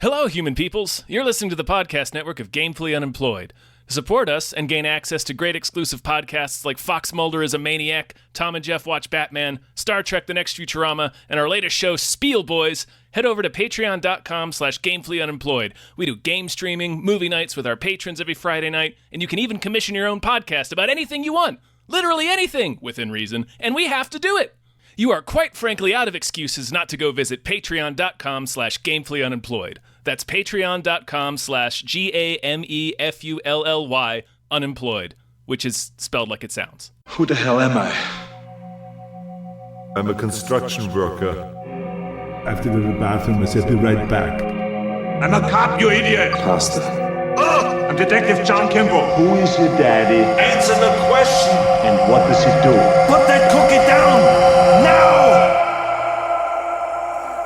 Hello, human peoples. You're listening to the podcast network of Gamefully Unemployed. To support us and gain access to great exclusive podcasts like Fox Mulder is a Maniac, Tom and Jeff Watch Batman, Star Trek The Next Futurama, and our latest show, Spiel Boys, head over to patreon.com/gamefullyunemployed. We do game streaming, movie nights with our patrons every Friday night, and you can even commission your own podcast about anything you want. Literally anything, within reason, and we have to do it. You are quite frankly out of excuses not to go visit patreon.com/gamefullyunemployed. That's patreon.com/GAMEFULLY unemployed, which is spelled like it sounds. Who the hell am I? I'm a construction worker. I have to go to the bathroom. I said, be right back. I'm a cop, you idiot! Pasta. Oh, I'm Detective John Kimball. Who is your daddy? Answer the question! And what does he do? Put that cookie down! Now!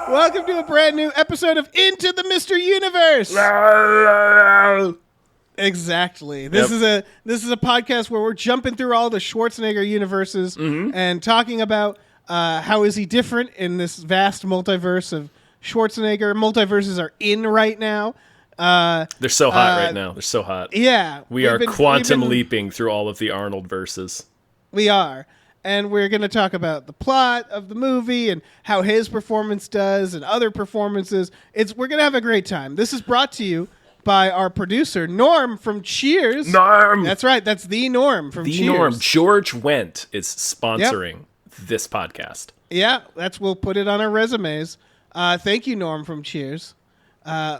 Welcome to a brand new episode of Into the Mr. Universe. Exactly. This is a podcast where we're jumping through all the Schwarzenegger universes and talking about how is he different in this vast multiverse of Schwarzenegger. Multiverses are in right now. They're so hot right now. They're so hot. Yeah. We are quantum leaping through all of the Arnold verses. We are. And we're going to talk about the plot of the movie and how his performance does and other performances. We're going to have a great time. This is brought to you by our producer, Norm from Cheers. Norm! That's right. That's the Norm from Cheers. The Norm. George Wendt is sponsoring this podcast. Yeah, we'll put it on our resumes. Thank you, Norm from Cheers.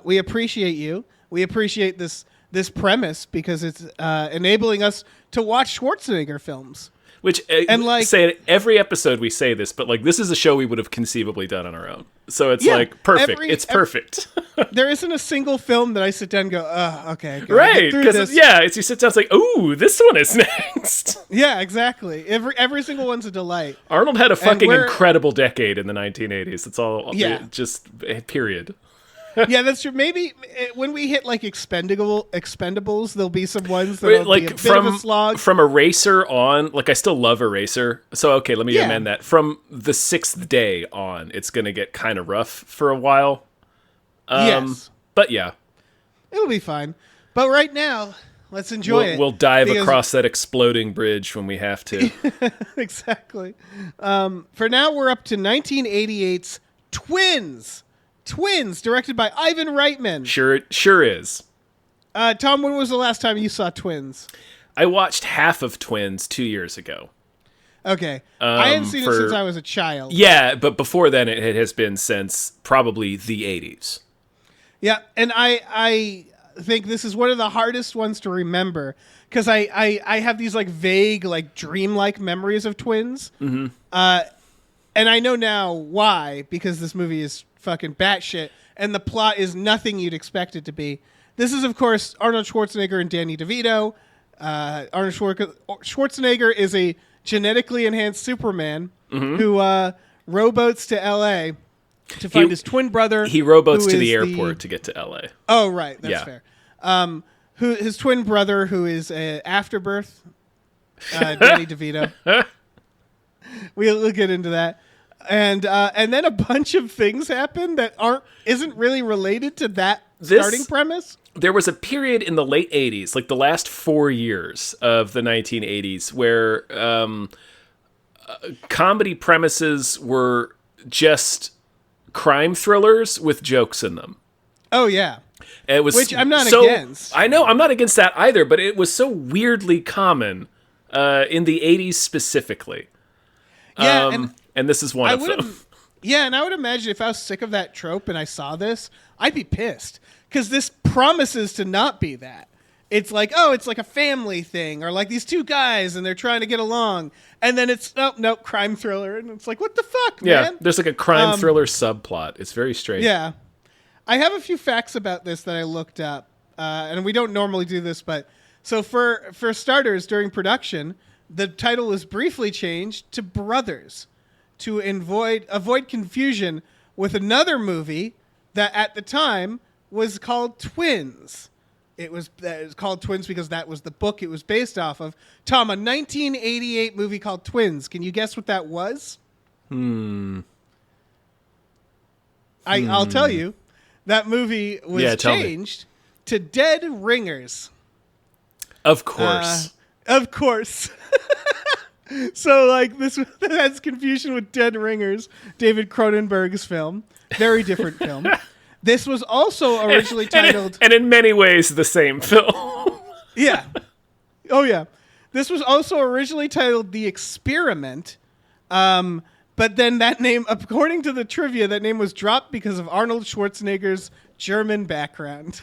We appreciate you. We appreciate this premise because it's enabling us to watch Schwarzenegger films. Which, say it, every episode we say this, but this is a show we would have conceivably done on our own. So it's perfect. It's perfect. There isn't a single film that I sit down and go, okay. Right, because you sit down, it's like, ooh, this one is next. Yeah, exactly. Every single one's a delight. Are Had a fucking incredible decade in the 1980s. It's all, just period. Yeah, that's true. Maybe when we hit Expendables, there'll be some ones that'll be a bit of a slog. From Eraser on, I still love Eraser. So okay, let me amend that. From the Sixth Day on, it's gonna get kind of rough for a while. Yes, but yeah, it'll be fine. But right now, let's enjoy it. We'll dive across that exploding bridge when we have to. Exactly. For now, we're up to 1988's Twins. Twins, directed by Ivan Reitman. Sure is. Tom, when was the last time you saw Twins? I watched half of Twins 2 years ago. Okay. I hadn't seen it since I was a child. Yeah, but before then it has been since probably the 80s. Yeah, and I think this is one of the hardest ones to remember because I have these vague, dreamlike memories of Twins. Mm-hmm. And I know now why, because this movie is fucking batshit, and the plot is nothing you'd expect it to be. This is, of course, Arnold Schwarzenegger and Danny DeVito. Arnold Schwarzenegger is a genetically enhanced Superman who rowboats to L.A. to find his twin brother. He rowboats to the airport to get to L.A. Oh, right. That's fair. His twin brother, who is Afterbirth, Danny DeVito. We'll get into that. And then a bunch of things happen that isn't really related to that starting premise. There was a period in the late 80s, the last 4 years of the 1980s, where comedy premises were just crime thrillers with jokes in them. Oh, yeah. Which I'm not against. I know, I'm not against that either, but it was so weirdly common in the 80s specifically. Yeah, and this is one of them. Yeah, and I would imagine if I was sick of that trope and I saw this, I'd be pissed. Because this promises to not be that. It's it's like a family thing. Or these two guys and they're trying to get along. And then it's, nope, crime thriller. And it's what the fuck, man? Yeah, there's a crime thriller subplot. It's very strange. Yeah. I have a few facts about this that I looked up. And we don't normally do this, but... So for starters, during production, the title was briefly changed to Brothers to avoid confusion with another movie that at the time was called Twins. It was called Twins because that was the book it was based off of. Tom, a 1988 movie called Twins. Can you guess what that was? Hmm. I'll tell you. that movie was tell me. changed to Dead Ringers. Of course. Of course. So, like, this has confusion with Dead Ringers, David Cronenberg's film. Very different film. This was also originally titled... And in many ways, the same film. Yeah. Oh, yeah. This was also originally titled The Experiment, but then that name, according to the trivia, that name was dropped because of Arnold Schwarzenegger's German background.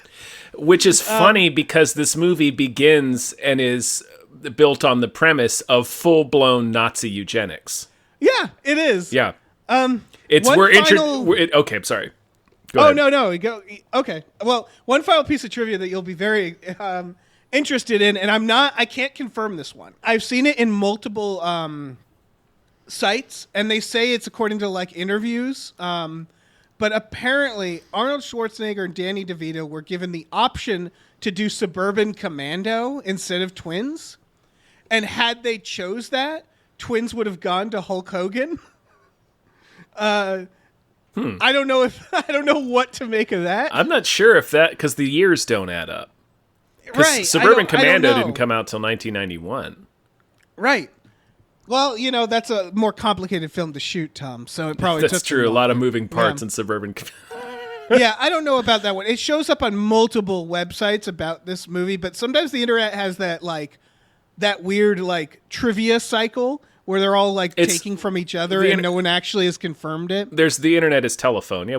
Which is funny because this movie begins and is built on the premise of full-blown Nazi eugenics. Yeah, it is. Yeah. Okay, I'm sorry. Go ahead. No. Okay. Well, one final piece of trivia that you'll be very interested in, and I can't confirm this one. I've seen it in multiple sites, and they say it's according to like interviews. But apparently, Arnold Schwarzenegger and Danny DeVito were given the option to do Suburban Commando instead of Twins, and had they chose that, Twins would have gone to Hulk Hogan. I don't know what to make of that. I'm not sure if that, because the years don't add up. Right. Suburban Commando didn't come out till 1991. Right. Well, that's a more complicated film to shoot, Tom. So it probably That's took true. them A lot of longer. moving parts Yeah. in Suburban. Yeah, I don't know about that one. It shows up on multiple websites about this movie, but sometimes the internet has that weird trivia cycle where they're all taking from each other and no one actually has confirmed it. There's the internet is telephone. Yeah,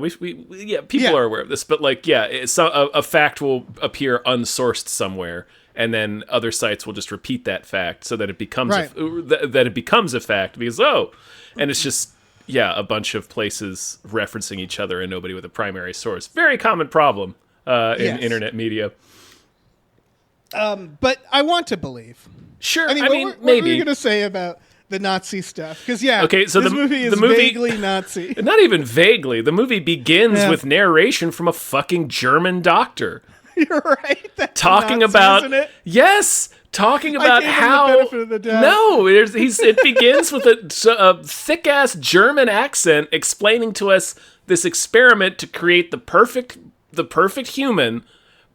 people are aware of this, but it's a fact will appear unsourced somewhere, and then other sites will just repeat that fact so that it becomes that it becomes a fact because and it's just a bunch of places referencing each other and nobody with a primary source. Very common problem in internet media. But I want to believe. Sure, Anyway, what were you going to say about the Nazi stuff? Because okay, so this movie is vaguely Nazi. Not even vaguely. The movie begins with narration from a fucking German doctor. You're right. That's Talking Nazi, about isn't it? yes, talking about gave him the how benefit of the doubt. no, it begins with a thick ass German accent explaining to us this experiment to create the perfect human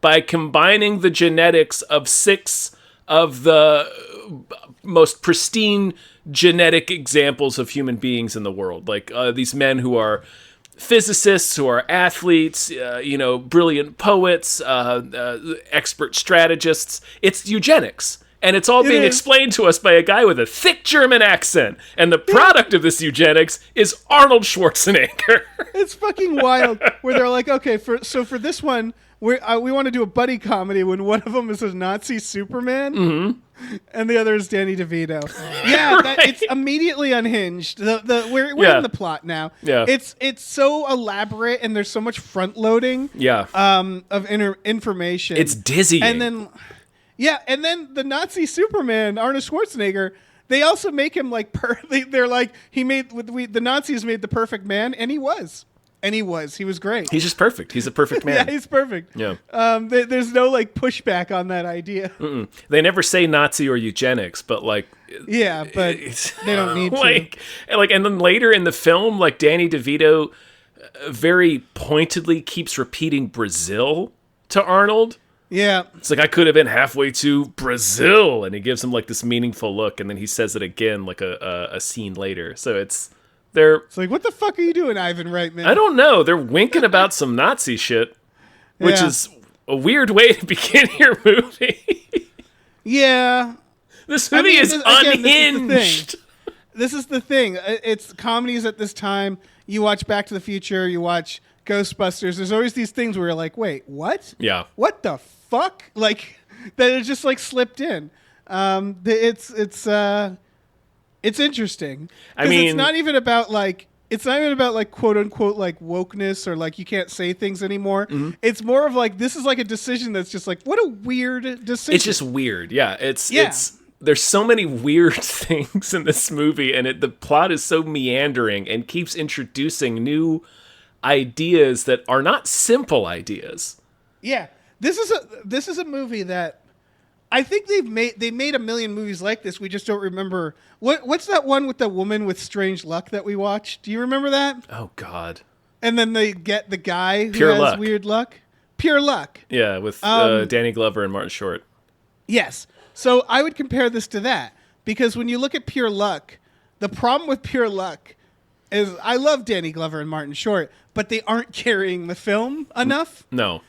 by combining the genetics of 6 of the most pristine genetic examples of human beings in the world, like these men who are physicists, who are athletes, brilliant poets, expert strategists. It's eugenics. And it's all being explained to us by a guy with a thick German accent. And the product of this eugenics is Arnold Schwarzenegger. It's fucking wild. Where they're like, okay, for this one, we want to do a buddy comedy when one of them is a Nazi Superman, and the other is Danny DeVito. Yeah, it's immediately unhinged. We're in the plot now. Yeah, it's so elaborate, and there's so much front loading. Yeah, of information. It's dizzying. And then the Nazi Superman, Arnold Schwarzenegger. They also make him they're like the Nazis made the perfect man, and he was. He was great. He's just perfect. He's a perfect man. Yeah, he's perfect. Yeah. There's no pushback on that idea. They never say Nazi or eugenics, but yeah, but they don't need to. And then later in the film, Danny DeVito very pointedly keeps repeating Brazil to Arnold. Yeah. It's I could have been halfway to Brazil, and he gives him this meaningful look, and then he says it again a scene later. So it's what the fuck are you doing, Ivan Reitman? I don't know. They're winking about some Nazi shit, which is a weird way to begin your movie. Yeah. This movie is unhinged. This is the thing. It's comedies at this time. You watch Back to the Future, you watch Ghostbusters. There's always these things where you're like, wait, what? Yeah. What the fuck? That it just slipped in. It's interesting. I mean, it's not even about quote unquote wokeness or you can't say things anymore. Mm-hmm. It's more of this is a decision that's just what a weird decision. It's just weird. Yeah. It's there's so many weird things in this movie, and the plot is so meandering and keeps introducing new ideas that are not simple ideas. Yeah. This is a movie that I think they made a million movies like this. We just don't remember. What's that one with the woman with strange luck that we watched? Do you remember that? Oh God. And then they get the guy who Pure has luck. weird luck. Pure luck. Yeah, with Danny Glover and Martin Short. Yes. So I would compare this to that because when you look at Pure Luck, the problem with Pure Luck is I love Danny Glover and Martin Short, but they aren't carrying the film enough. No.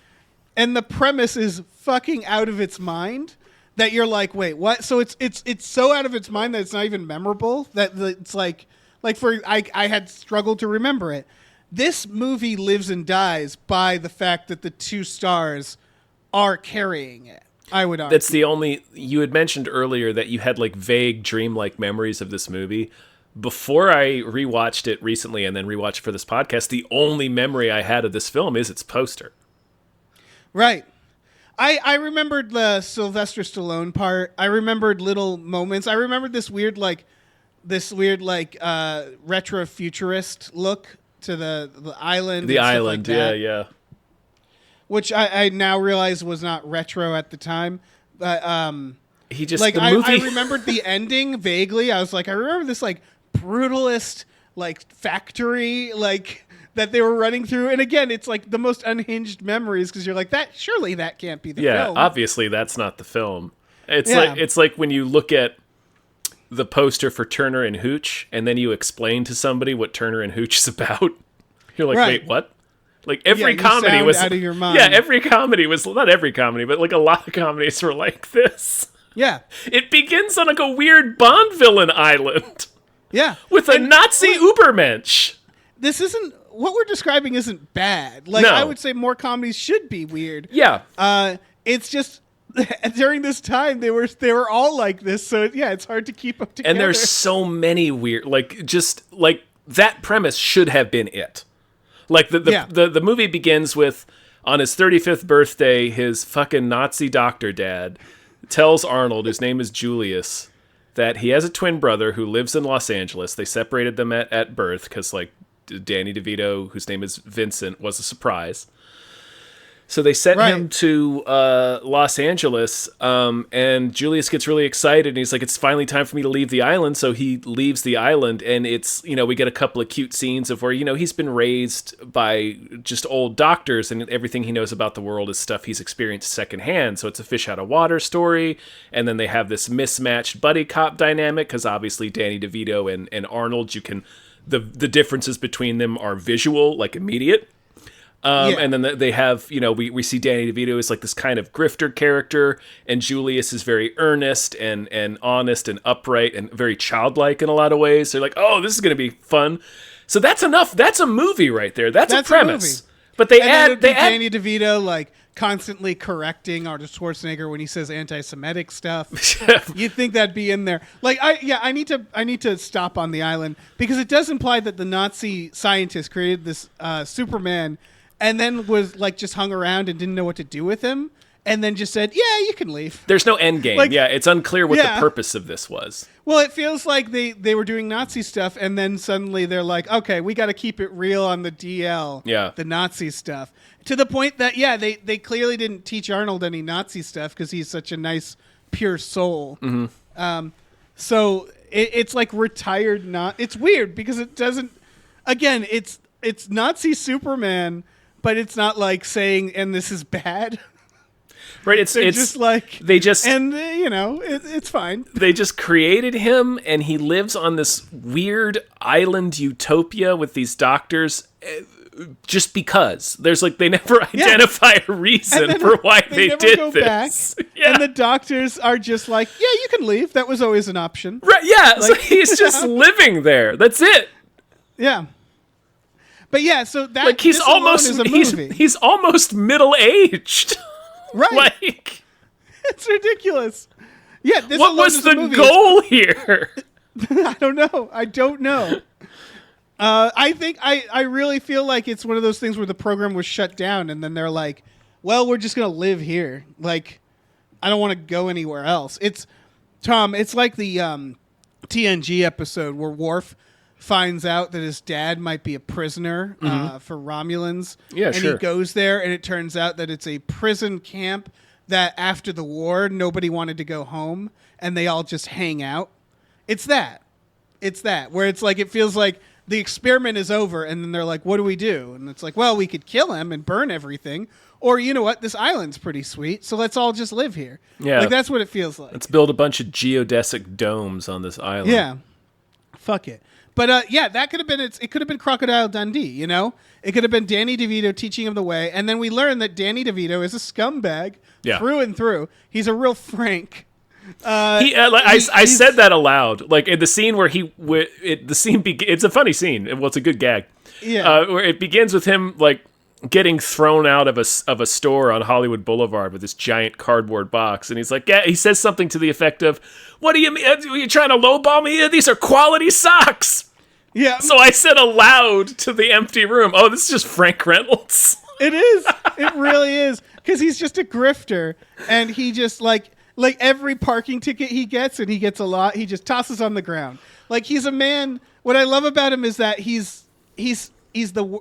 And the premise is fucking out of its mind that you're like, wait, what? So it's so out of its mind that it's not even memorable that it's like I had struggled to remember it. This movie lives and dies by the fact that the two stars are carrying it. I would argue. That's the only... You had mentioned earlier that you had like vague dreamlike memories of this movie. Before I rewatched it recently and then rewatched for this podcast, the only memory I had of this film is its poster. Right. I remembered the Sylvester Stallone part. I remembered little moments. I remembered this weird retro futurist look to the island. The and stuff island, like that, yeah. which I now realize was not retro at the time. But He just... like the I movie... remembered the ending vaguely. I was like, I remember this like brutalist like factory like that they were running through. And again, it's like the most unhinged memories because you're like, that surely that can't be the film. Obviously that's not the film. Yeah. It's like when you look at the poster for Turner and Hooch and then you explain to somebody what Turner and Hooch is about. You're like, Right. wait, what? Like every you comedy sound was out of your mind. Yeah, every comedy was not every comedy, but like a lot of comedies were like this. Yeah. It begins on like a weird Bond villain island Yeah. with a Nazi Ubermensch. This isn't what we're describing isn't bad. Like No. I would say more comedies should be weird. Yeah. It's just during this time they were all like this, so yeah, it's hard to keep up together. And there's so many weird, like just like that premise should have been it. Like the movie begins with on his 35th birthday, his fucking Nazi doctor dad tells Arnold, whose name is Julius, that he has a twin brother who lives in Los Angeles. They separated them at birth because like Danny DeVito, whose name is Vincent, was a surprise. So they sent him to Los Angeles, and Julius gets really excited, and he's like, it's finally time for me to leave the island, so he leaves the island, and it's, we get a couple of cute scenes of where, he's been raised by just old doctors, and everything he knows about the world is stuff he's experienced secondhand, so it's a fish out of water story, and then they have this mismatched buddy cop dynamic, because obviously Danny DeVito and Arnold, the differences between them are visual, like immediate. And then they have, we see Danny DeVito as like this kind of grifter character, and Julius is very earnest and honest and upright and very childlike in a lot of ways. They're like, oh, this is going to be fun. So that's enough. That's a movie right there. That's a premise. But they add Danny DeVito like constantly correcting Arnold Schwarzenegger when he says anti-Semitic stuff. You'd think that'd be in there. Like, I need to stop on the island because it does imply that the Nazi scientist created this Superman and then was like just hung around and didn't know what to do with him, and then just said, "Yeah, you can leave." There's no end game. Like, it's unclear what the purpose of this was. Well, it feels like they were doing Nazi stuff, and then suddenly they're like, "Okay, we got to keep it real on the DL." Yeah, the Nazi stuff to the point that they clearly didn't teach Arnold any Nazi stuff because he's such a nice, pure soul. Mm-hmm. So it's like retired. It's weird because it doesn't. Again, it's Nazi Superman. But it's not like saying, and this is bad. Right, it's just like... it's fine. They just created him, and he lives on this weird island utopia with these doctors just because. There's like, they never identify a reason for why they did go this. Back, and the doctors are just like, yeah, you can leave. That was always an option. Right, yeah, so he's just living there. That's it. Yeah. But yeah, so that like he's almost is a movie. He's almost middle-aged. Right. Like it's ridiculous. Yeah, this what was the goal here? I don't know. I think I really feel like it's one of those things where the program was shut down and then they're like, well, we're just going to live here. Like I don't want to go anywhere else. It's like the TNG episode where Worf finds out that his dad might be a prisoner for Romulans. Yeah, and sure. he goes there, and it turns out that it's a prison camp that after the war, nobody wanted to go home, and they all just hang out. It's that. Where it's like, it feels like the experiment is over, and then they're like, what do we do? And it's like, well, we could kill him and burn everything. Or, you know what, this island's pretty sweet, so let's all just live here. Yeah. Like, that's what it feels like. Let's build a bunch of geodesic domes on this island. Yeah. Fuck it. But, yeah, that could have been, it could have been Crocodile Dundee, you know? It could have been Danny DeVito teaching him the way, and then we learn that Danny DeVito is a scumbag through and through. He's a real Frank. I said that aloud, like in the scene where it's a funny scene. Well, it's a good gag. Yeah. Where it begins with him like getting thrown out of a store on Hollywood Boulevard with this giant cardboard box, and he's like, he says something to the effect of, "What do you mean? Are you trying to lowball me? These are quality socks." Yeah. So I said aloud to the empty room, "Oh, this is just Frank Reynolds." It is. It really is. Because he's just a grifter, and he just like every parking ticket he gets, and he gets a lot, he just tosses on the ground. Like, he's a man. What I love about him is that he's the,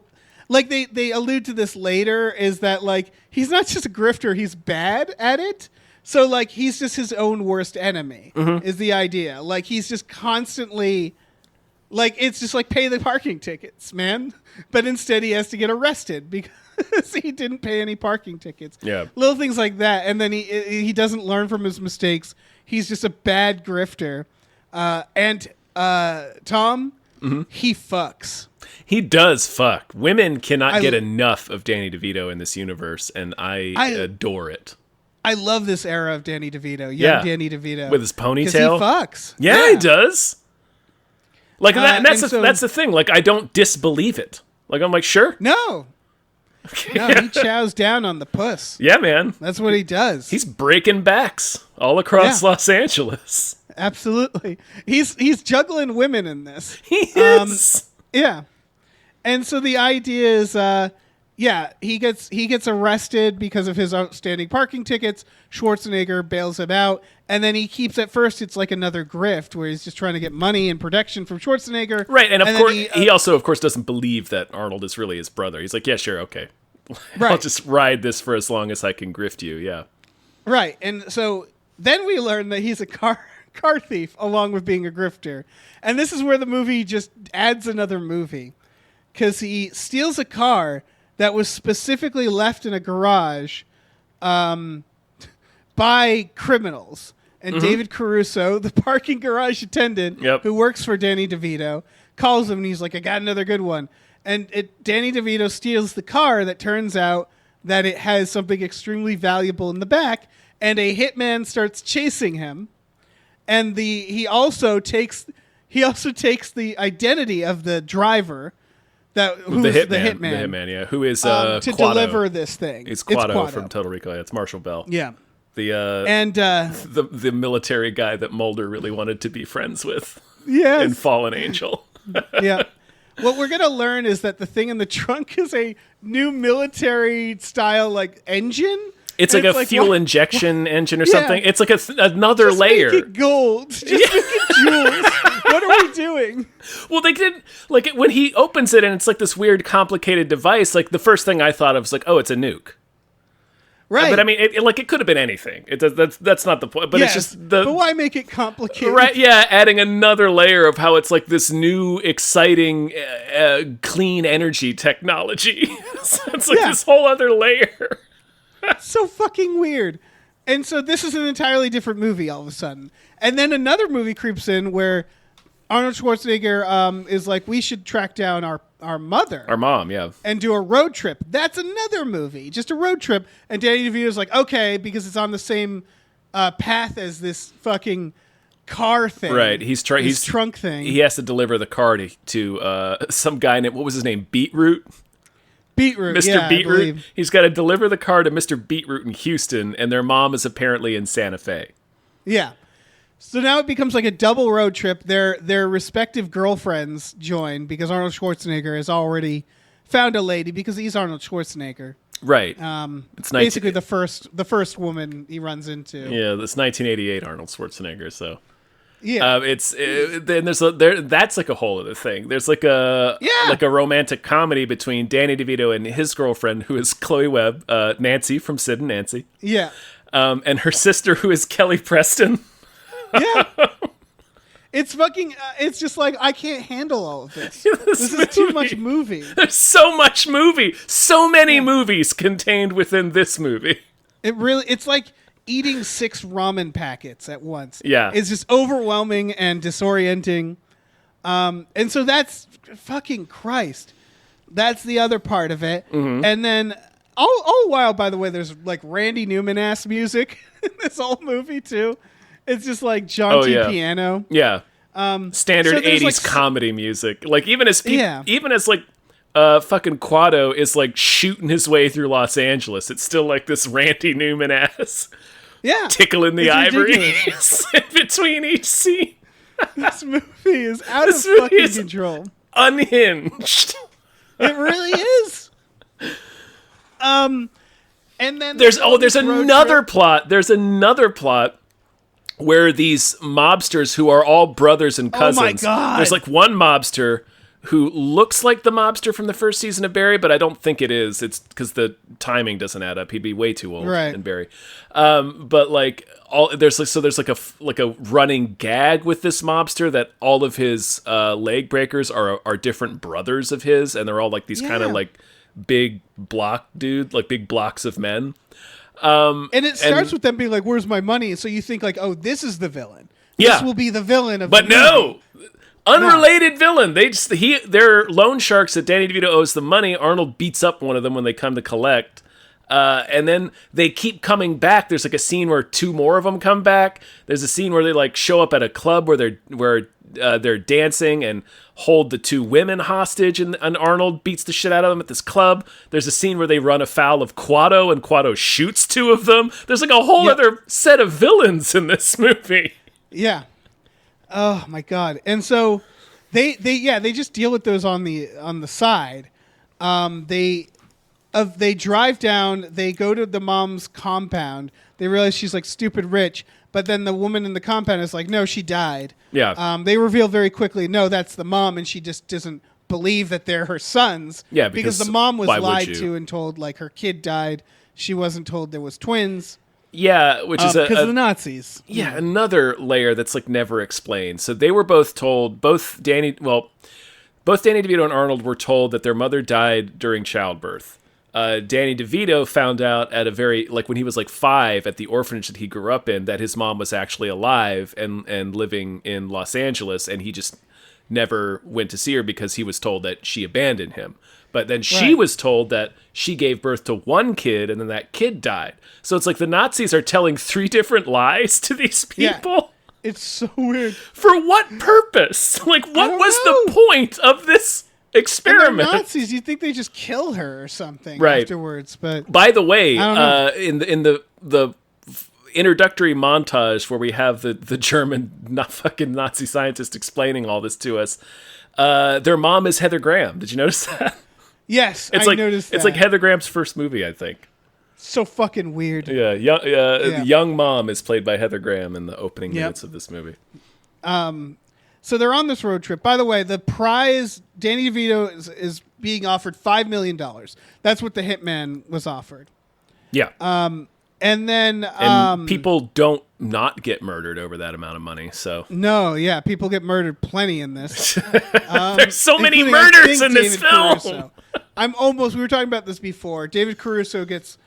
like, they allude to this later, is that like he's not just a grifter, he's bad at it. So like he's just his own worst enemy is the idea. Like, he's just constantly. Like, it's just like, pay the parking tickets, man. But instead he has to get arrested because he didn't pay any parking tickets. Yeah. Little things like that. And then he doesn't learn from his mistakes. He's just a bad grifter. And Tom, he fucks. He does fuck. Women cannot get enough of Danny DeVito in this universe, and I adore it. I love this era of Danny DeVito. Young Danny DeVito. With his ponytail. 'Cause he fucks. Yeah, he does. Like, and that's the thing. Like, I don't disbelieve it. Like, I'm like, sure. No. No, he chows down on the puss. Yeah, man. That's what he does. He's breaking backs all across Los Angeles. Absolutely. He's juggling women in this. He is. Yeah. And so the idea is, he gets arrested because of his outstanding parking tickets. Schwarzenegger bails him out, and then he keeps, at first it's like another grift where he's just trying to get money and protection from Schwarzenegger. Right, and of course he also, of course, doesn't believe that Arnold is really his brother. He's like, yeah, sure, okay. Right. I'll just ride this for as long as I can grift you, yeah. Right, and so then we learn that he's a car thief along with being a grifter. And this is where the movie just adds another movie, because he steals a car that was specifically left in a garage by criminals. And David Caruso, the parking garage attendant who works for Danny DeVito, calls him and he's like, I got another good one. And Danny DeVito steals the car that turns out that it has something extremely valuable in the back, and a hitman starts chasing him. And he also takes the identity of the driver, who's the hitman, who is to Quado. deliver this thing. It's Quado from Total Recall. Yeah, it's Marshall Bell. Yeah. The military guy that Mulder really wanted to be friends with. Yes. In Fallen Angel. Yeah. What we're going to learn is that the thing in the trunk is a new military style like engine. It's like a fuel injection engine or something. It's like another just layer. Make it gold. Just make it jewels. What are we doing? Well, they did when he opens it and it's like this weird, complicated device. Like, the first thing I thought of was like, oh, it's a nuke. Right. But I mean, it could have been anything. That's not the point. But it's just But why make it complicated? Right? Yeah, adding another layer of how it's like this new, exciting, clean energy technology. So it's like this whole other layer. So fucking weird. And so this is an entirely different movie all of a sudden. And then another movie creeps in where Arnold Schwarzenegger is like, we should track down our mother. Our mom, yeah. And do a road trip. That's another movie. Just a road trip. And Danny DeVito's like, okay, because it's on the same path as this fucking car thing. Right. He's trunk thing. He has to deliver the car to some guy named, what was his name? Beetroot? Beetroot, Mr. Beetroot. He's got to deliver the car to Mr. Beetroot in Houston, and their mom is apparently in Santa Fe. Yeah. So now it becomes like a double road trip. Their respective girlfriends join because Arnold Schwarzenegger has already found a lady because he's Arnold Schwarzenegger. Right. It's basically the first woman he runs into. Yeah, that's 1988 Arnold Schwarzenegger. So yeah, then that's like a whole other thing. There's like a romantic comedy between Danny DeVito and his girlfriend, who is Chloe Webb, Nancy from Sid and Nancy. Yeah. And her sister, who is Kelly Preston. Yeah. It's fucking. It's just like I can't handle all of this. This is too much movie. There's so much movie. So many movies contained within this movie. It's like eating 6 ramen packets at once. Yeah. It's just overwhelming and disorienting. And so that's fucking Christ. That's the other part of it. Mm-hmm. And then all the while, by the way, there's like Randy Newman ass music in this whole movie too. It's just like jaunty piano. Yeah. Standard so 80s like, comedy music. Like even as like fucking Quado is like shooting his way through Los Angeles, it's still like this Randy Newman ass. Yeah. Tickling the ivories in between each scene. This movie is out of fucking control. Unhinged. It really is. And then there's another plot. There's another plot where these mobsters who are all brothers and cousins. Oh my God. There's like one mobster who looks like the mobster from the first season of Barry, but I don't think it is. It's because the timing doesn't add up. He'd be way too old in Barry. But like there's like a running gag with this mobster that all of his leg breakers are different brothers of his, and they're all like these kind of like big block dude, like big blocks of men. And it starts with them being like, "Where's my money?" So you think like, "Oh, this is the villain. Yeah. This will be the villain of." But the movie. Unrelated villain. They're loan sharks that Danny DeVito owes the money. Arnold beats up one of them when they come to collect. And then they keep coming back. There's like a scene where 2 more of them come back. There's a scene where they like show up at a club where they're dancing and hold the 2 women hostage, and Arnold beats the shit out of them at this club. There's a scene where they run afoul of Quado, and Quado shoots 2 of them. There's like a whole other set of villains in this movie. Yeah. Oh my God. And so they just deal with those on the side. They drive down, they go to the mom's compound. They realize she's like stupid rich, but then the woman in the compound is like, no, she died. Yeah. They reveal very quickly, no, that's the mom, and she just doesn't believe that they're her sons. Yeah, because the mom was lied to and told like her kid died. She wasn't told there was twins. Yeah, which is because of the Nazis. Yeah, another layer that's like never explained. So they were both told, both Danny DeVito and Arnold were told that their mother died during childbirth. Danny DeVito found out at a very, like when he was like 5 at the orphanage that he grew up in, that his mom was actually alive and living in Los Angeles, and he just never went to see her because he was told that she abandoned him. But then she was told that she gave birth to 1 kid and then that kid died. So it's like the Nazis are telling 3 different lies to these people. Yeah. It's so weird. For what purpose? Like, what was the point of this experiment? Nazis, you'd think they just kill her or something afterwards. But by the way, I in the introductory montage where we have the German fucking Nazi scientist explaining all this to us, their mom is Heather Graham. Did you notice that? Yes, I noticed that. It's like Heather Graham's first movie, I think. So fucking weird. Yeah, young mom is played by Heather Graham in the opening minutes of this movie. So they're on this road trip. By the way, the prize, Danny DeVito is being offered $5 million. That's what the hitman was offered. Yeah. And then people don't not get murdered over that amount of money. So no, yeah, people get murdered plenty in this. There's so many murders in this film. Caruso. We were talking about this before. David Caruso gets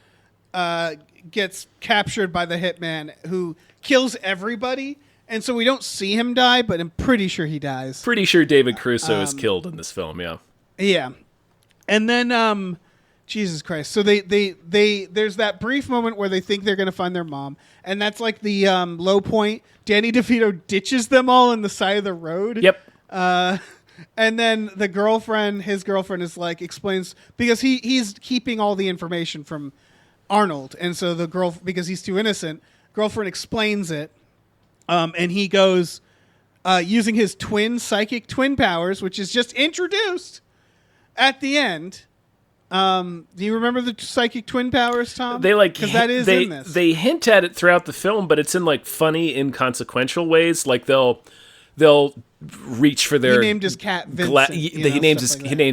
captured by the hitman who kills everybody, and so we don't see him die, but I'm pretty sure he dies. Pretty sure David Caruso is killed in this film. Yeah. Yeah, and then Jesus Christ. So they there's that brief moment where they think they're going to find their mom, and that's like the low point. Danny DeVito ditches them all on the side of the road. Yep. And then his girlfriend is like, explains, because he's keeping all the information from Arnold, and so the girl, because he's too innocent, girlfriend explains it, and he goes using his psychic twin powers, which is just introduced at the end. Do you remember the psychic twin powers, Tom? Because that is in this. They hint at it throughout the film, but it's in like funny, inconsequential ways. Like they'll reach for their. He named his cat Vincent. He named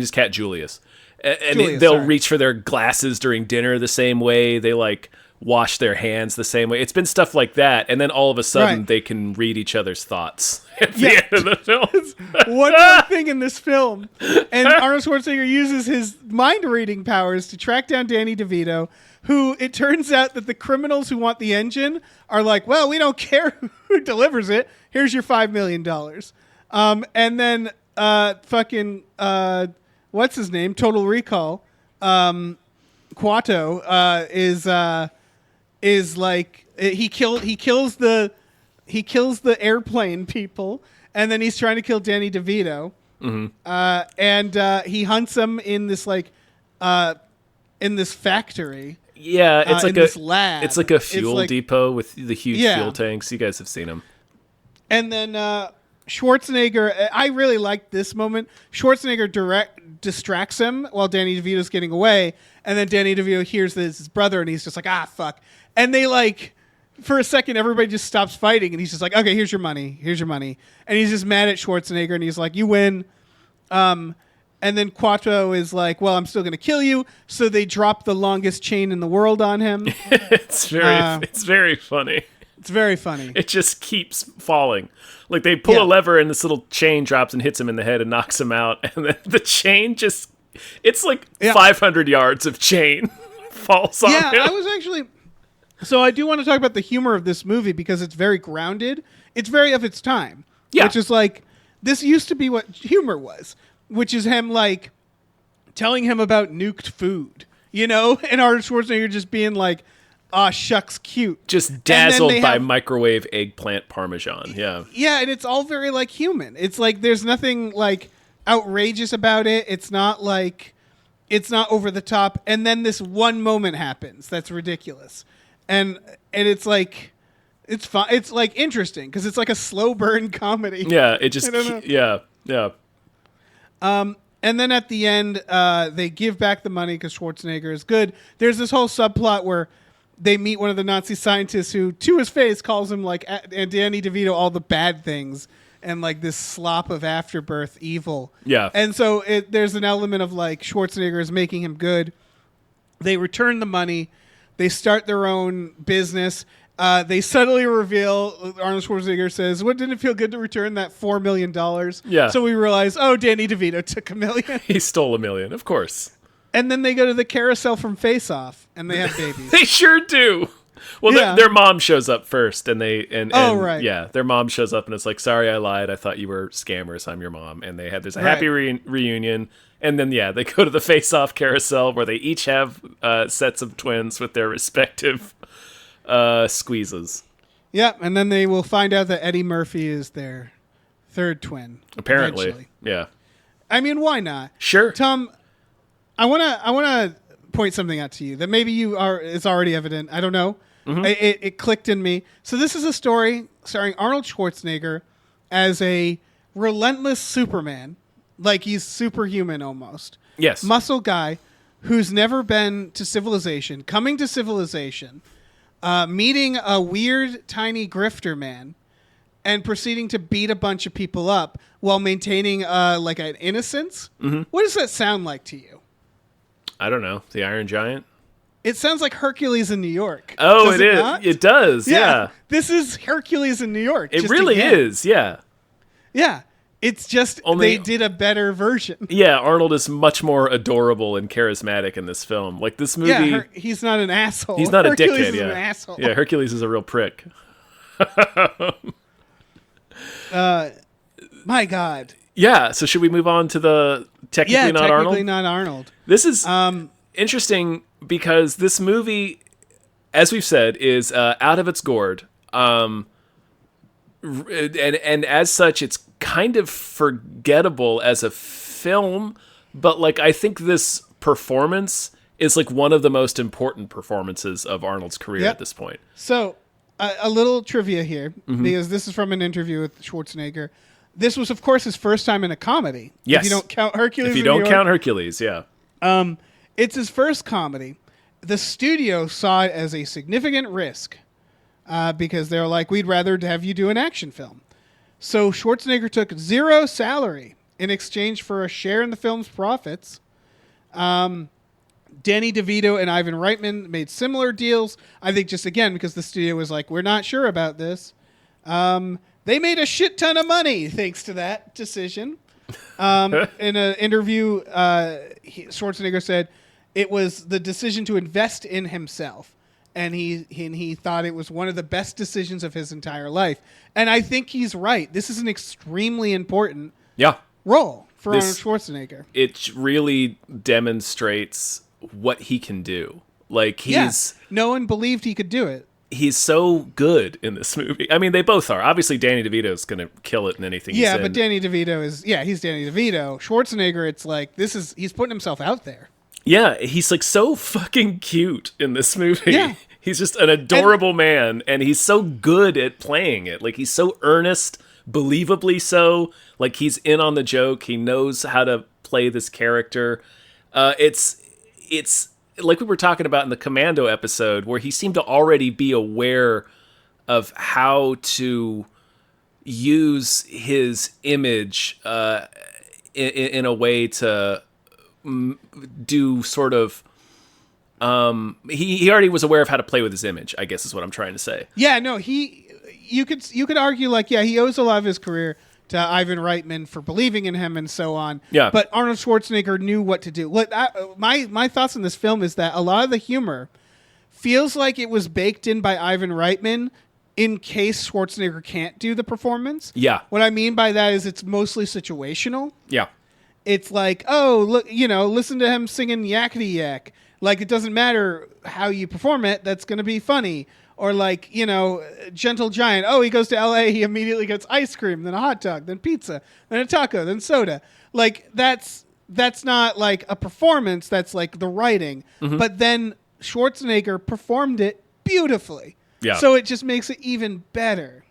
his cat Julius, and they'll reach for their glasses during dinner the same way. They like wash their hands the same way. It's been stuff like that, and then all of a sudden Right. they can read each other's thoughts at the end of the film. One more thing in this film. And Arnold Schwarzenegger uses his mind-reading powers to track down Danny DeVito, who it turns out that the criminals who want the engine are like, well, we don't care who delivers it. Here's your $5 million. And then what's his name? Total Recall. Quato is like he kills the airplane people, and then he's trying to kill Danny DeVito. And he hunts him in this in this factory. Yeah, it's like in this lab. It's like a fuel depot with the huge Yeah. fuel tanks. You guys have seen them. And then Schwarzenegger, I really liked this moment. Schwarzenegger distracts him while Danny DeVito's getting away, and then Danny DeVito hears that it's his brother, and he's just like, fuck. And they for a second, everybody just stops fighting, and he's just like, okay, here's your money. And he's just mad at Schwarzenegger, and he's like, you win. And then Quattro is like, well, I'm still going to kill you. So they drop the longest chain in the world on him. It's very funny. It's very funny. It just keeps falling. Like they pull a lever and this little chain drops and hits him in the head and knocks him out. And then the chain it's like 500 yards of chain falls on him. Yeah, so I do want to talk about the humor of this movie because it's very grounded. It's very of its time. Yeah. Which is like, this used to be what humor was, which is him telling him about nuked food, and Arnold Schwarzenegger just being like, shucks, cute. Just dazzled by microwave eggplant parmesan. Yeah. Yeah, and it's all very human. It's there's nothing outrageous about it. It's not over the top. And then this one moment happens that's ridiculous. And it's it's fun. It's interesting because it's a slow burn comedy. Yeah, it just yeah. And then at the end, they give back the money because Schwarzenegger is good. There's this whole subplot where they meet one of the Nazi scientists who, to his face, calls him and Danny DeVito all the bad things and this slop of afterbirth evil. Yeah. And so there's an element of Schwarzenegger is making him good. They return the money. They start their own business. They subtly reveal, Arnold Schwarzenegger says, what, didn't it feel good to return that $4 million? Yeah. So we realize, Danny DeVito took $1 million. He stole $1 million, of course. And then they go to the carousel from Face Off, and they have babies. They sure do. Well, their mom shows up first, and right. Yeah, their mom shows up, and it's like, sorry, I lied. I thought you were scammers. I'm your mom. And there's a happy reunion. And then, they go to the Face Off carousel where they each have sets of twins with their respective squeezes. Yeah, and then they will find out that Eddie Murphy is their third twin. Apparently, eventually. Yeah. I mean, why not? Sure. Tom, I wanna point something out to you that maybe it's already evident. I don't know. Mm-hmm. It clicked in me. So this is a story starring Arnold Schwarzenegger as a relentless Superman, he's superhuman almost. Yes. Muscle guy who's never been to civilization, coming to civilization, meeting a weird tiny grifter man, and proceeding to beat a bunch of people up while maintaining an innocence. Mm-hmm. What does that sound like to you? I don't know. The Iron Giant? It sounds like Hercules in New York. Oh, Does it is. not? It does, yeah. This is Hercules in New York. It really is, yeah. Yeah. It's just they did a better version. Yeah, Arnold is much more adorable and charismatic in this film. This movie... Yeah, he's not an asshole. He's not Hercules a dickhead, is an asshole. Yeah, Hercules is a real prick. My God. Yeah, so should we move on to the technically not Arnold? Technically not Arnold. This is interesting because this movie, as we've said, is out of its gourd. And as such, it's kind of forgettable as a film. But I think this performance is one of the most important performances of Arnold's career at this point. So a little trivia here, because this is from an interview with Schwarzenegger. This was, of course, his first time in a comedy. Yes. If you don't count Hercules. If you don't count Hercules, yeah. It's his first comedy. The studio saw it as a significant risk because they're like, we'd rather have you do an action film. So Schwarzenegger took zero salary in exchange for a share in the film's profits. Danny DeVito and Ivan Reitman made similar deals. I think just again because the studio was like, we're not sure about this. They made a shit ton of money thanks to that decision. In an interview, Schwarzenegger said it was the decision to invest in himself, and he thought it was one of the best decisions of his entire life. And I think he's right. This is an extremely important role for Arnold Schwarzenegger. It really demonstrates what he can do. Like no one believed he could do it. He's so good in this movie. I mean, they both are. Obviously, Danny DeVito's going to kill it in anything he's in. Yeah, but Danny DeVito he's Danny DeVito. Schwarzenegger, it's like, he's putting himself out there. Yeah, he's like so fucking cute in this movie. Yeah. He's just an adorable man, and he's so good at playing it. Like, he's so earnest, believably so. Like, he's in on the joke. He knows how to play this character. It's like we were talking about in the Commando episode, where he seemed to already be aware of how to use his image in a way to do sort of... he already was aware of how to play with his image, I guess is what I'm trying to say. Yeah, no, you could argue like, yeah, he owes a lot of his career to Ivan Reitman for believing in him and so on. Yeah. But Arnold Schwarzenegger knew what to do. My thoughts on this film is that a lot of the humor feels like it was baked in by Ivan Reitman in case Schwarzenegger can't do the performance. Yeah. What I mean by that is it's mostly situational. Yeah. It's like, oh, look, listen to him singing Yakety Yak. Like, it doesn't matter how you perform it, that's going to be funny. Or like, Gentle Giant. Oh, he goes to L.A., he immediately gets ice cream, then a hot dog, then pizza, then a taco, then soda. Like, that's not like a performance, that's like the writing. Mm-hmm. But then Schwarzenegger performed it beautifully. Yeah. So it just makes it even better.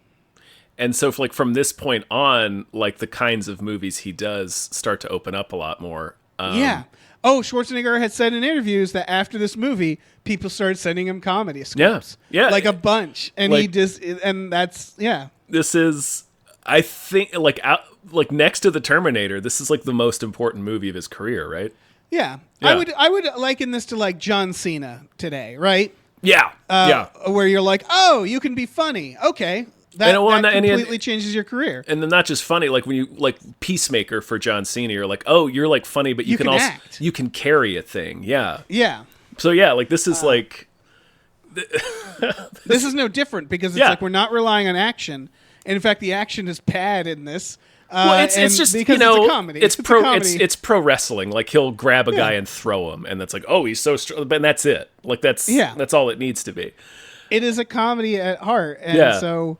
And so from this point on, like, the kinds of movies he does start to open up a lot more. Yeah. Oh, Schwarzenegger had said in interviews that after this movie, people started sending him comedy scripts. Yeah. Like a bunch. And This is, I think, like next to The Terminator, this is like the most important movie of his career, right? Yeah. Yeah. I would liken this to like John Cena today, right? Yeah. Where you're like, oh, you can be funny. Okay. That completely changes your career. And then not just funny, like when you like Peacemaker for John Cena, you're like, oh, you're like funny, but you can also act. You can carry a thing. Yeah. Yeah. So yeah, like this is like this is no different because it's like we're not relying on action. And in fact, the action is bad in this. Well, it's just because it's a comedy. It's pro wrestling. Like he'll grab a guy and throw him, and that's like, oh, he's so strong, and that's it. Like that's all it needs to be. It is a comedy at heart, and so.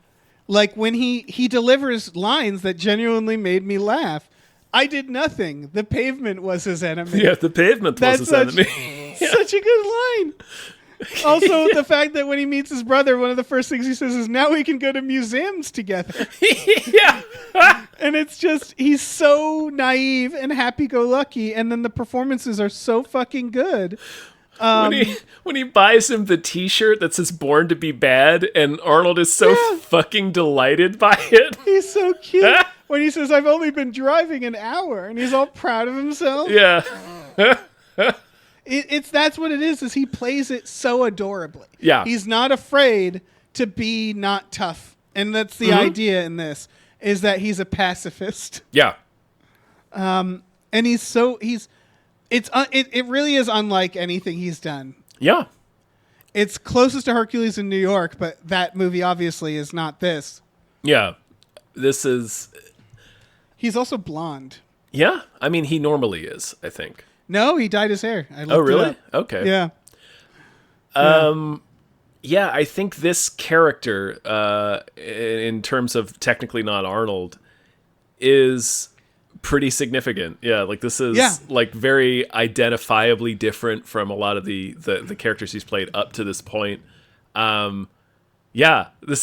Like, when he delivers lines that genuinely made me laugh. I did nothing. The pavement was his enemy. Yeah, the pavement was his enemy. Such a good line. Also, the fact that when he meets his brother, one of the first things he says is, now we can go to museums together. Yeah. And it's just, he's so naive and happy-go-lucky, and then the performances are so fucking good. When he buys him the T-shirt that says "Born to Be Bad," and Arnold is so fucking delighted by it. He's so cute. When he says, "I've only been driving an hour," and he's all proud of himself. Yeah. That's what it is he plays it so adorably. Yeah. He's not afraid to be not tough, and that's the idea in this is that he's a pacifist. Yeah. And it really is unlike anything he's done. Yeah. It's closest to Hercules in New York, but that movie obviously is not this. Yeah. This is... He's also blonde. Yeah? I mean, he normally is, I think. No, he dyed his hair. Oh, really? Okay. Yeah. Yeah, I think this character, in terms of technically not Arnold, is... pretty significant. Yeah, like this is like very identifiably different from a lot of the characters he's played up to this point. This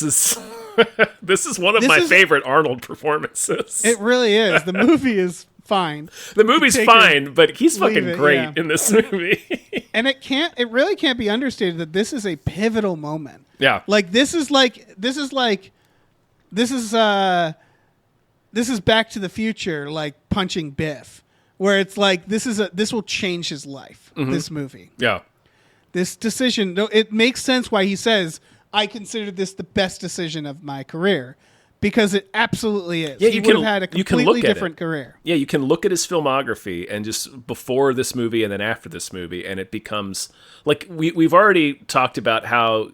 is this is one of my favorite Arnold performances. It really is. The movie is fine. The movie's fine, but he's fucking great in this movie. And it really can't be understated that this is a pivotal moment. Yeah. Like this is Back to the Future, like punching Biff, where it's like this will change his life. This movie, Yeah. this decision, it makes sense why he says, I consider this the best decision of my career, because it absolutely is. Yeah, he would have had a completely different career. Yeah, you can look at his filmography and just before this movie and then after this movie, and it becomes like we've already talked about how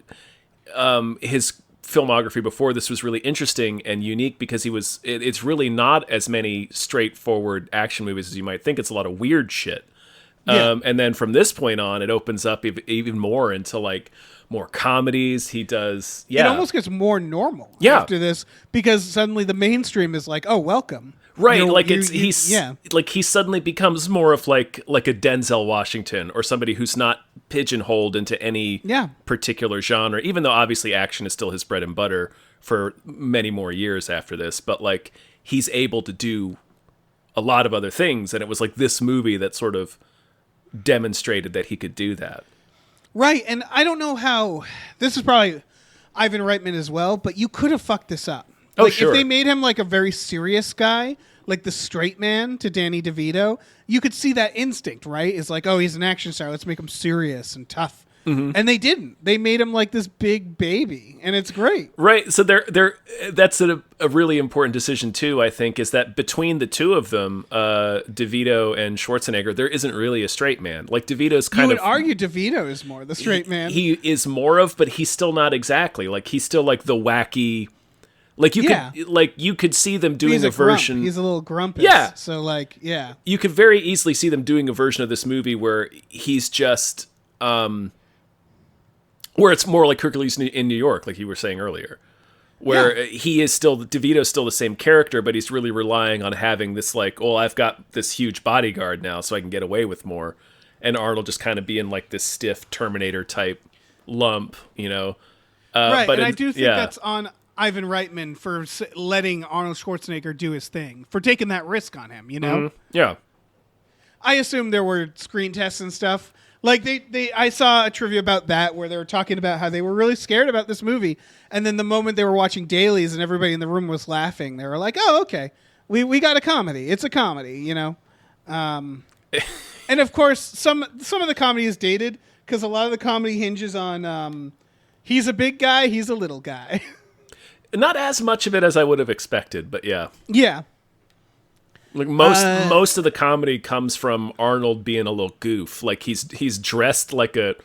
his filmography before this was really interesting and unique because it's really not as many straightforward action movies as you might think. It's a lot of weird shit. Yeah. And then from this point on, it opens up even more into like more comedies. He does, It almost gets more normal after this, because suddenly the mainstream is like, oh, welcome. Right, he suddenly becomes more of like a Denzel Washington or somebody who's not pigeonholed into any particular genre, even though obviously action is still his bread and butter for many more years after this, but like he's able to do a lot of other things, and it was like this movie that sort of demonstrated that he could do that. Right, and I don't know how, this is probably Ivan Reitman as well, but you could have fucked this up. Oh, like, sure. If they made him like a very serious guy, like the straight man to Danny DeVito, you could see that instinct, right? It's like, oh, he's an action star, let's make him serious and tough. And they didn't. They made him like this big baby, and it's great. Right, so that's a really important decision too, I think, is that between the two of them, DeVito and Schwarzenegger, there isn't really a straight man. Like DeVito's kind of... You would argue DeVito is more the straight man. He is more of, but he's still not exactly. Like he's still like the wacky... Like you could see them doing a version. Grump. He's a little grumpy. Yeah. So like, yeah. You could very easily see them doing a version of this movie where he's just where it's more like Hercules in New York, like you were saying earlier. Where he is still, DeVito's still the same character, but he's really relying on having this like, well, I've got this huge bodyguard now so I can get away with more. And Arnold just kind of being like this stiff Terminator type lump, you know. Right, but I do think that's on Ivan Reitman for letting Arnold Schwarzenegger do his thing, for taking that risk on him, you know? Mm-hmm. Yeah. I assume there were screen tests and stuff. Like I saw a trivia about that where they were talking about how they were really scared about this movie, and then the moment they were watching dailies and everybody in the room was laughing, they were like, "Oh, okay, we got a comedy. It's a comedy," you know. And of course, some of the comedy is dated because a lot of the comedy hinges on he's a big guy, he's a little guy. Not as much of it as I would have expected, but yeah. Yeah. Like most of the comedy comes from Arnold being a little goof. Like he's dressed like a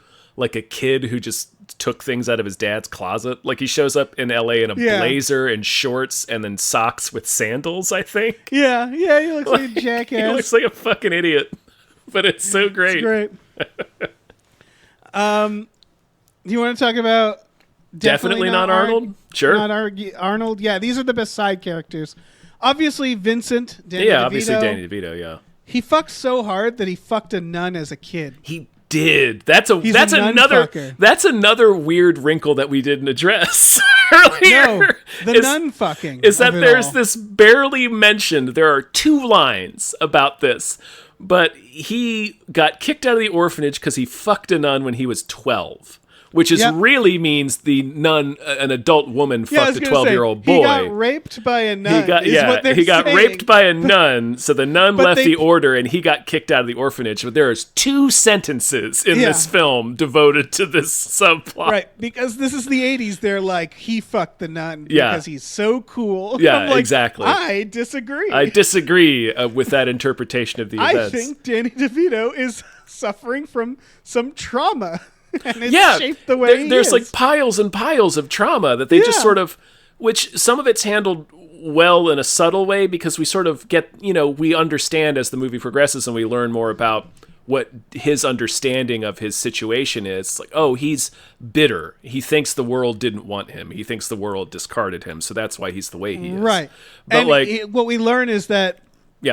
kid who just took things out of his dad's closet. Like he shows up in LA in a blazer and shorts and then socks with sandals, I think. Yeah, he looks like a jackass. He looks like a fucking idiot. But it's so great. It's great. Do you want to talk about Definitely not Arnold? Sure. Not Arnold. Yeah, these are the best side characters. Obviously, Vincent. Danny DeVito. Obviously Danny DeVito. Yeah. He fucked so hard that he fucked a nun as a kid. He did. That's He's another. fucker. That's another weird wrinkle that we didn't address earlier. No, the nun fucking is that there's all. this barely mentioned. There are 2 lines about this, but he got kicked out of the orphanage because he fucked a nun when he was 12. Which really means the nun, an adult woman, fucked a 12-year-old boy. He got raped by a nun. He got raped by a nun, so the nun left the order and he got kicked out of the orphanage. But there is 2 sentences in this film devoted to this subplot. Right, because this is the 80s. They're like, he fucked the nun because he's so cool. Yeah, I'm like, exactly. I disagree. I disagree with that interpretation of the events. I think Danny DeVito is suffering from some trauma. And it's shaped the way there's like piles and piles of trauma that they just sort of, which some of it's handled well in a subtle way because we sort of get, we understand as the movie progresses and we learn more about what his understanding of his situation is. It's like, oh, he's bitter. He thinks the world didn't want him. He thinks the world discarded him. So that's why he's the way he is. Right. But and what we learn is that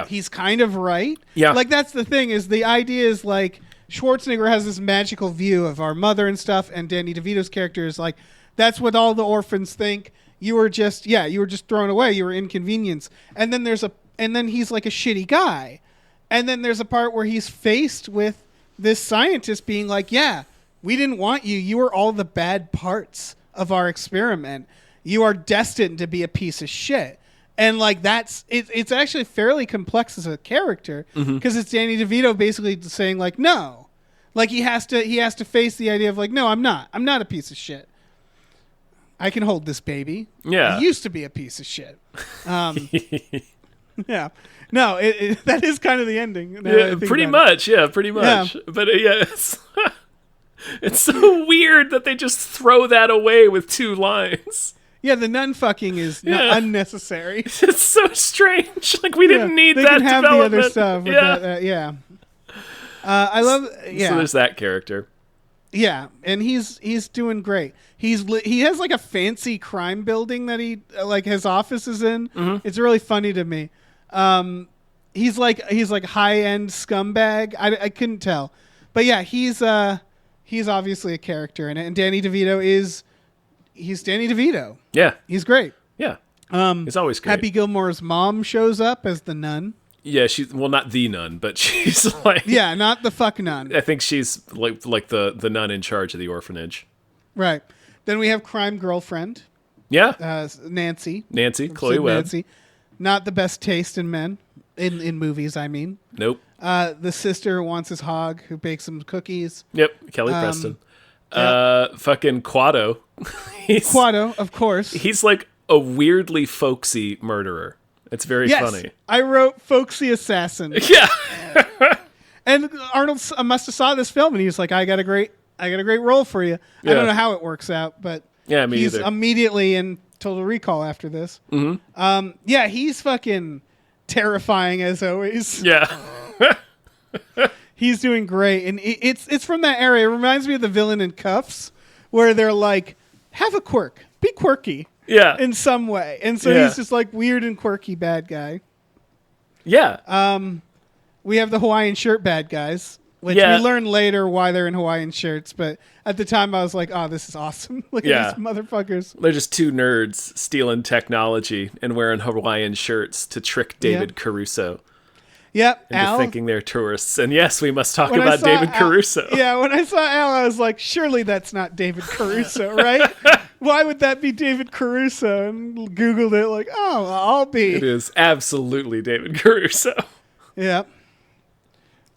he's kind of right. Yeah. Like that's the thing is the idea is like, Schwarzenegger has this magical view of our mother and stuff, and Danny DeVito's character is like, that's what all the orphans think. You were just thrown away. You were inconvenienced. And then he's like a shitty guy. And then there's a part where he's faced with this scientist being like, yeah, we didn't want you. You were all the bad parts of our experiment. You are destined to be a piece of shit. And like it's actually fairly complex as a character because it's Danny DeVito basically saying like no, like he has to face the idea of like no, I'm not a piece of shit. I can hold this baby. Yeah. I used to be a piece of shit. Yeah. No, that is kind of the ending. Yeah, pretty much. Yeah, pretty much. Yeah. But it's so weird that they just throw that away with 2 lines. Yeah, the nun fucking is unnecessary. It's so strange. Like we didn't need that can have development. The other stuff. Yeah. I love. Yeah. So there's that character. Yeah, and he's doing great. He has like a fancy crime building that he like his office is in. Mm-hmm. It's really funny to me. He's like high end scumbag. I couldn't tell, but yeah, he's obviously a character in it. And Danny DeVito he's Danny DeVito. Yeah, he's great. Yeah, he's always great. Happy Gilmore's mom shows up as the nun. Yeah, she's not the nun, but she's like not the fuck nun. I think she's like the nun in charge of the orphanage. Right. Then we have crime girlfriend. Yeah. Nancy, Chloe Webb. Nancy. Not the best taste in men in movies. I mean. Nope. The sister who wants his hog, who bakes him cookies. Yep. Kelly Preston. Fucking Quado. Quado, of course. He's like a weirdly folksy murderer. It's very funny. I wrote folksy assassin. Yeah. And Arnold must have saw this film and he was like, I got a great role for you. Yeah. I don't know how it works out, but he's either. Immediately in Total Recall after this. Mm-hmm. He's fucking terrifying as always. Yeah. He's doing great. And it's from that area. It reminds me of the villain in Cuffs where they're like, have a quirk. Be quirky. Yeah. In some way. And so he's just like weird and quirky bad guy. Yeah. We have the Hawaiian shirt bad guys, which we learn later why they're in Hawaiian shirts. But at the time I was like, oh, this is awesome. Look at these motherfuckers. They're just 2 nerds stealing technology and wearing Hawaiian shirts to trick David Caruso. Yep. Into thinking they're tourists. And yes, we must talk about David Caruso. Yeah, when I saw Al, I was like, surely that's not David Caruso, right? Why would that be David Caruso? And Googled it like, oh, I'll be. It is absolutely David Caruso. Yeah.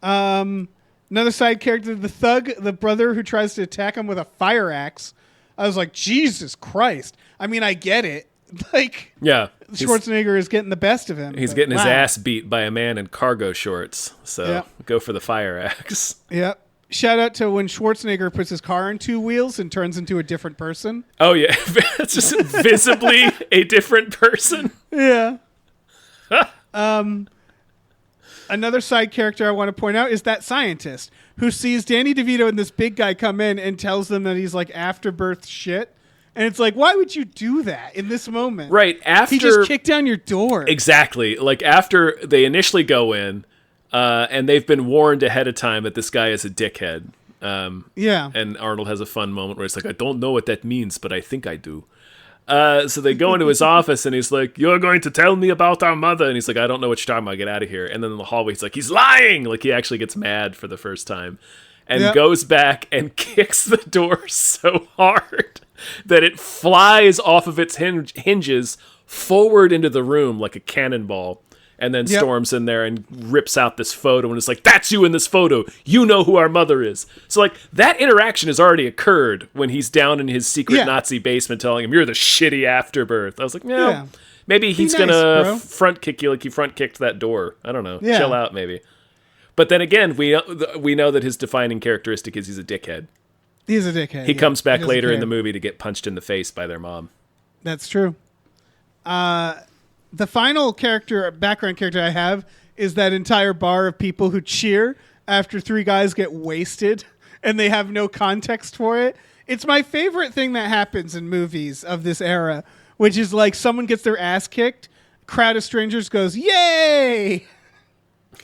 Another side character, the thug, the brother who tries to attack him with a fire axe. I was like, Jesus Christ. I mean, I get it. Like, yeah, Schwarzenegger is getting the best of him. He's getting his ass beat by a man in cargo shorts. So go for the fire axe. Yep. Shout out to when Schwarzenegger puts his car on 2 wheels and turns into a different person. Oh, yeah. It's just visibly a different person. Yeah. Another side character I want to point out is that scientist who sees Danny DeVito and this big guy come in and tells them that he's like afterbirth shit. And it's like, why would you do that in this moment? Right. After he just kicked down your door. Exactly. Like after they initially go in, and they've been warned ahead of time that this guy is a dickhead. And Arnold has a fun moment where it's like, I don't know what that means, but I think I do. So they go into his office and he's like, you're going to tell me about our mother. And he's like, I don't know what you're talking about. Get out of here. And then in the hallway, he's like, he's lying. Like he actually gets mad for the first time and goes back and kicks the door so hard that it flies off of its hinges forward into the room like a cannonball. And then storms in there and rips out this photo and it's like, that's you in this photo. You know who our mother is. So like that interaction has already occurred when he's down in his secret Nazi basement telling him, you're the shitty afterbirth. I was like, no, maybe he's going to front kick you like he front kicked that door. I don't know. Chill out maybe. But then again, we know that his defining characteristic is he's a dickhead. He's a dickhead. He comes back later in the movie to get punched in the face by their mom. That's true. The final background character I have is that entire bar of people who cheer after 3 guys get wasted and they have no context for it. It's my favorite thing that happens in movies of this era, which is like someone gets their ass kicked, crowd of strangers goes, yay!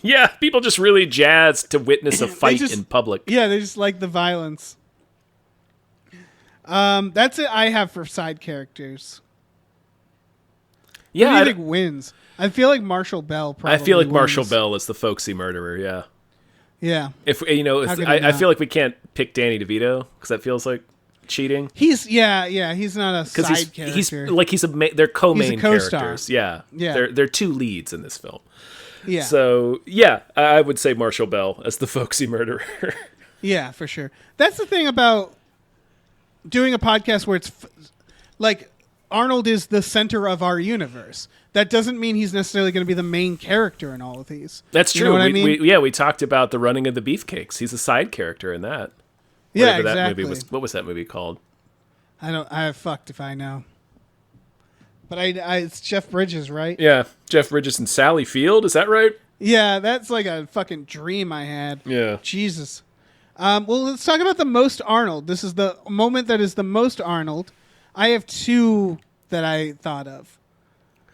Yeah, people just really jazzed to witness a fight in public. Yeah, they just like the violence. That's it I have for side characters. Yeah, Who do you think wins? I feel like Marshall Bell probably I feel like wins. Marshall Bell is the folksy murderer, Yeah. If I feel like we can't pick Danny DeVito because that feels like cheating. He's he's not a side character. They're co-main He's a co-star. characters. Yeah. Yeah. They're two leads in this film. Yeah. So, yeah, I would say Marshall Bell as the folksy murderer. Yeah, for sure. That's the thing about doing a podcast where it's like Arnold is the center of our universe. That doesn't mean he's necessarily going to be the main character in all of these. That's true. You know what I mean? We talked about the running of the beefcakes. He's a side character in that. Yeah, Whatever exactly. that movie was. What was that movie called? I fucked if I know. But it's Jeff Bridges, right? Yeah, Jeff Bridges and Sally Field. Is that right? Yeah, that's like a fucking dream I had. Yeah. Jesus. Well, let's talk about the most Arnold. This is the moment that is the most Arnold. I have two that I thought of.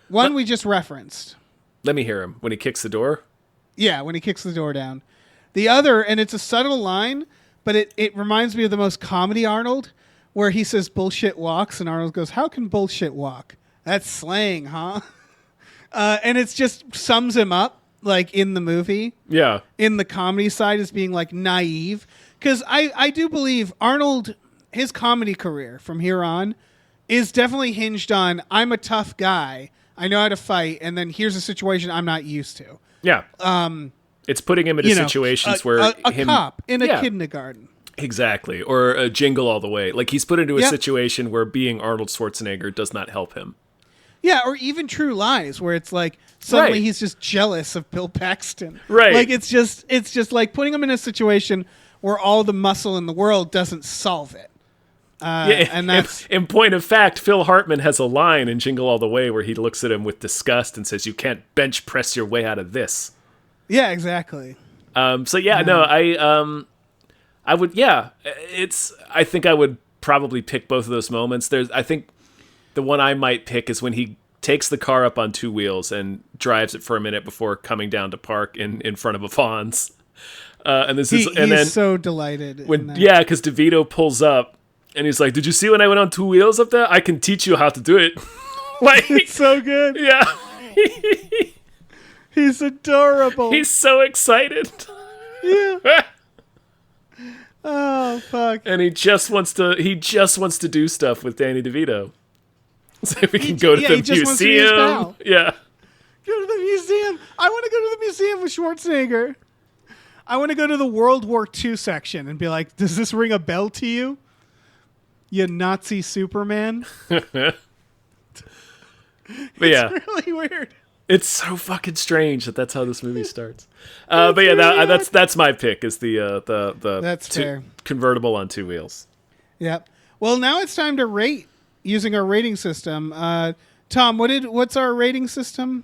One we just referenced. Let me hear him when he kicks the door. Yeah, when he kicks the door down. The other, and it's a subtle line, but it reminds me of the most comedy Arnold, where he says bullshit walks, and Arnold goes, "How can bullshit walk?" That's slang, huh? And it's just sums him up, like, in the movie. Yeah. In the comedy side as being, like, naive. Because I do believe Arnold, his comedy career from here on, is definitely hinged on, I'm a tough guy, I know how to fight, and then here's a situation I'm not used to. Yeah. It's putting him into situations where a cop in a kindergarten. Exactly. Or a Jingle All the Way. Like, he's put into a situation where being Arnold Schwarzenegger does not help him. Yeah, or even True Lies, where it's like suddenly he's just jealous of Bill Paxton. Right. Like it's just like putting him in a situation where all the muscle in the world doesn't solve it. And that's in point of fact, Phil Hartman has a line in Jingle All the Way where he looks at him with disgust and says, "You can't bench press your way out of this." Yeah, exactly. I would. Yeah, I think I would probably pick both of those moments. I think the one I might pick is when he takes the car up on two wheels and drives it for a minute before coming down to park in front of a Fonz. He's so delighted. Because DeVito pulls up and he's like, "Did you see when I went on two wheels up there? I can teach you how to do it." Like, it's so good. Yeah. He's adorable. He's so excited. Yeah. Oh fuck! And he just wants to do stuff with Danny DeVito, so we can go to the museum. Yeah, go to the museum. I want to go to the museum with Schwarzenegger. I want to go to the World War II section and be like, "Does this ring a bell to you, you Nazi Superman?" But yeah, it's really weird. It's so fucking strange that's how this movie starts. But yeah, that's my pick is the fair. Convertible on two wheels. Yep. Well, now it's time to rate using our rating system. Tom, what's our rating system?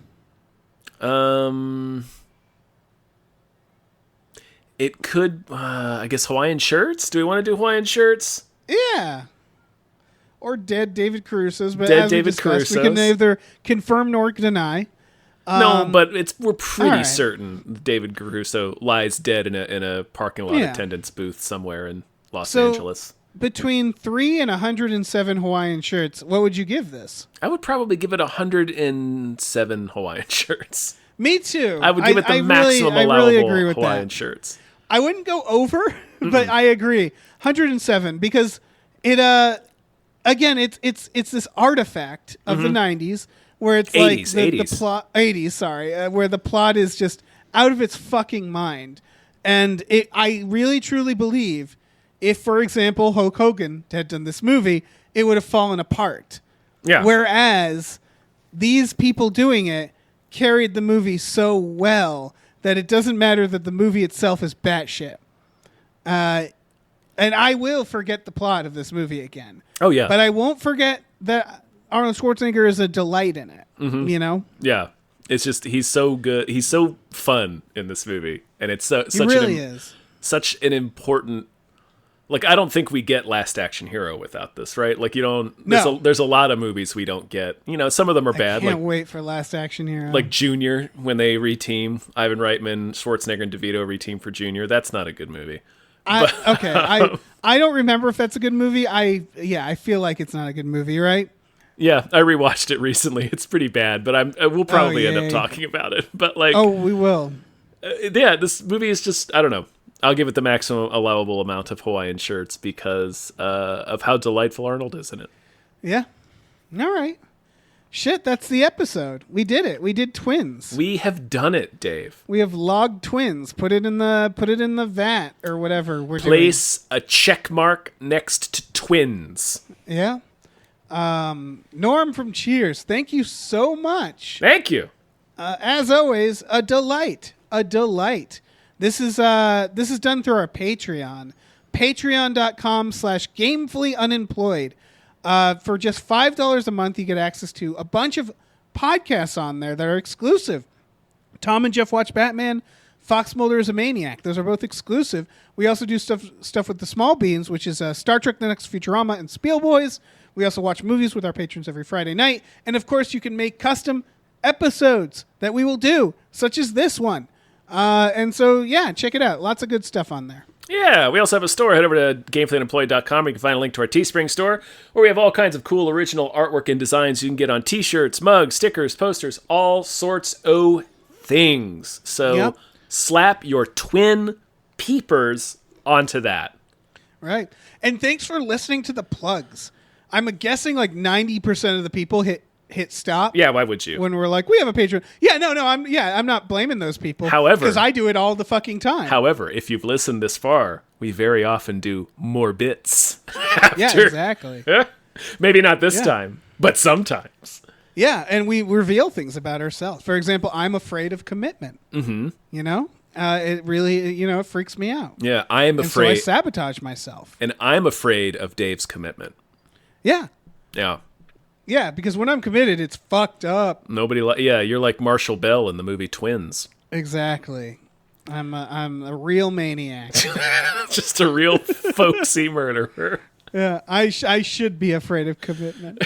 It could, I guess, Hawaiian shirts. Do we want to do Hawaiian shirts? Yeah. Or dead David Caruso's, but dead as David we discussed, Caruso's. we can neither confirm nor deny. No, but we're pretty right. certain David Caruso lies dead in a parking lot attendant's booth somewhere in Los Angeles. Between 3 and 107 Hawaiian shirts, what would you give this? I would probably give it 107 Hawaiian shirts. Me too. I would give it the maximum allowable really agree with Hawaiian that. shirts. I wouldn't go over, but I agree. 107 because it again it's this artifact of the 90s where it's 80s, like 80s. the plot 80s, sorry, where the plot is just out of its fucking mind. And I really truly believe if, for example, Hulk Hogan had done this movie, it would have fallen apart. Yeah. Whereas these people doing it carried the movie so well that it doesn't matter that the movie itself is batshit. And I will forget the plot of this movie again. Oh, yeah. But I won't forget that Arnold Schwarzenegger is a delight in it. Mm-hmm. You know? Yeah. It's just, he's so good. He's so fun in this movie. And it's such an important, like, I don't think we get Last Action Hero without this, right? Like, you don't, there's a lot of movies we don't get. You know, some of them are bad. I can't wait for Last Action Hero. Like Junior, when they reteam, Ivan Reitman, Schwarzenegger, and DeVito reteam for Junior. That's not a good movie. I don't remember if that's a good movie. I feel like it's not a good movie, right? Yeah, I rewatched it recently. It's pretty bad, but we'll probably end up talking about it. But like, we will. yeah, this movie is just, I don't know. I'll give it the maximum allowable amount of Hawaiian shirts because of how delightful Arnold is in it. Yeah. All right. Shit, that's the episode. We did it. We did twins. We have done it, Dave. We have logged twins. Put it in the vat or whatever we're Place a check mark next to twins. doing. Yeah. Norm from Cheers, thank you so much. Thank you. As always, a delight. A delight. This is done through our Patreon. Patreon.com/gamefullyunemployed. For just $5 a month, you get access to a bunch of podcasts on there that are exclusive. Tom and Jeff Watch Batman. Fox Mulder is a Maniac. Those are both exclusive. We also do stuff with the Small Beans, which is Star Trek The Next Futurama and Spiel Boys. We also watch movies with our patrons every Friday night. And, of course, you can make custom episodes that we will do, such as this one. And so, yeah, check it out. Lots of good stuff on there. Yeah, we also have a store. Head over to gamefullyunemployed.com where you can find a link to our Teespring store, where we have all kinds of cool original artwork and designs you can get on t-shirts, mugs, stickers, posters, all sorts of things. So slap your twin peepers onto that. Right. And thanks for listening to the plugs. I'm guessing like 90% of the people hit stop. Yeah, why would you? When we're like, we have a Patreon. Yeah, no, I'm not blaming those people. However, because I do it all the fucking time. However, if you've listened this far, we very often do more bits. Yeah, exactly. Maybe not this time, but sometimes. Yeah, and we reveal things about ourselves. For example, I'm afraid of commitment. Mm-hmm. You know, it really, it freaks me out. Yeah, I am afraid. And so I sabotage myself. And I'm afraid of Dave's commitment. Yeah. Yeah. Yeah, because when I'm committed, it's fucked up. You're like Marshall Bell in the movie Twins. Exactly. I'm a real maniac. Just a real folksy murderer. Yeah, I should be afraid of commitment.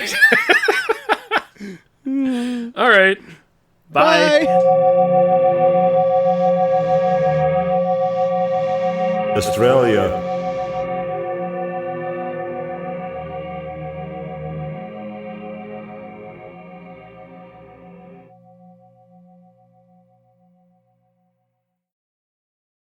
All right. Bye. Bye. Australia.